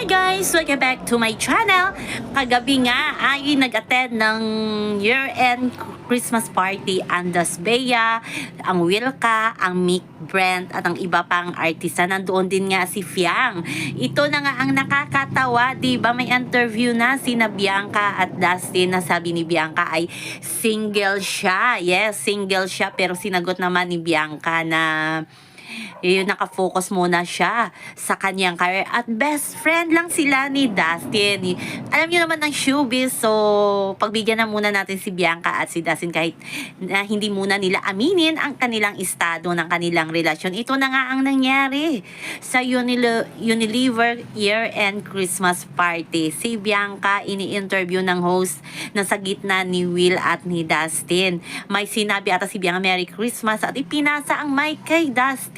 Hi guys! Welcome back to my channel. Kagabi nga ay nag-attend ng year-end Christmas party ang Das Bea, ang Wilka, ang Mick Brent at ang iba pang artista. Nandoon din nga si Fiang. Ito na nga ang nakakatawa, di ba? May interview na sina Bianca at Dustin na sabi ni Bianca ay single siya. Yes, single siya pero sinagot naman ni Bianca na nakafocus muna siya sa kanyang career at best friend lang sila ni Dustin. Alam niyo naman ng showbiz, so pagbigyan na muna natin si Bianca at si Dustin kahit na hindi muna nila aminin ang kanilang estado ng kanilang relasyon. Ito na nga ang nangyari sa Unilever year-end Christmas party. Si Bianca ini-interview ng host na sa gitna ni Will at ni Dustin. May sinabi ata si Bianca, Merry Christmas, at ipinasa ang mic kay Dustin.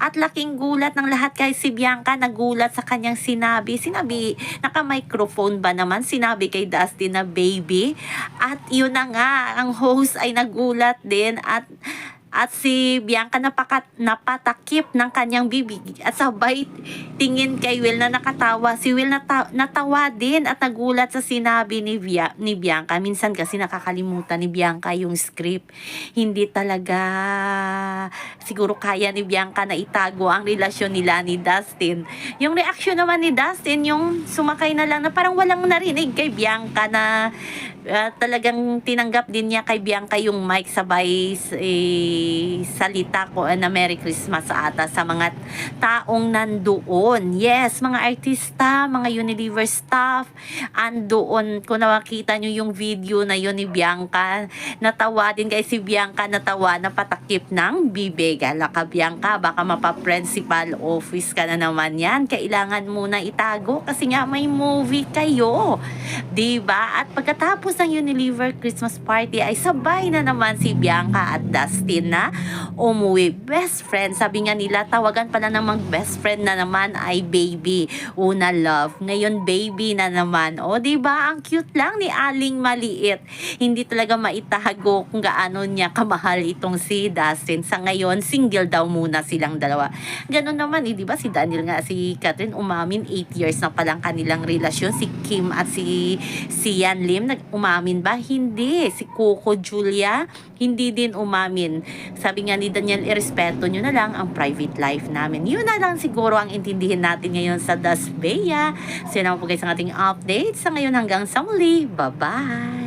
At laking gulat ng lahat kay si Bianca, nagulat sa kanyang sinabi, naka-microphone ba naman, sinabi kay Dustin na baby. At yun na nga, ang host ay nagulat din at si Bianca napatakip ng kanyang bibig at sabay tingin kay Will na nakatawa. Si Will natawa din at nagulat sa sinabi ni Bianca. Minsan kasi nakakalimutan ni Bianca yung script. Hindi talaga siguro kaya ni Bianca na itago ang relasyon nila ni Dustin. Yung reaction naman ni Dustin, yung sumakay na lang na parang walang narinig kay Bianca na talagang tinanggap din niya kay Bianca yung mic, sabay salita ko na Merry Christmas ata sa mga taong nandoon. Yes, mga artista, mga Unilever staff andoon. Kung nakita nyo yung video na yun ni Bianca, natawa din kay si Bianca, natawa na patakip ng bibig. Hala ka Bianca, baka mapa-principal office ka na naman yan. Kailangan muna itago kasi nga may movie kayo, diba? At pagkatapos ng Unilever Christmas party ay sabay na naman si Bianca at Dustin na umuwi. Best friend, sabi nga nila, tawagan pala ng mag best friend na naman ay baby. Una love, ngayon baby na naman. O diba, ang cute lang ni Aling Maliit. Hindi talaga maitago kung gaano niya kamahal itong si Dustin. Sa ngayon, single daw muna silang dalawa. Ganon naman, diba, si Daniel nga, si Catherine umamin, 8 years na palang kanilang relasyon. Si Kim at si Yan Lim, umamin ba? Hindi. Si Coco Julia, hindi din umamin. Sabi nga ni Daniel, irespeto nyo na lang ang private life namin. Yun na lang siguro ang intindihin natin ngayon sa Das Bea. So yun naman po guys ang ating update. Sa ngayon hanggang sa muli. Bye-bye!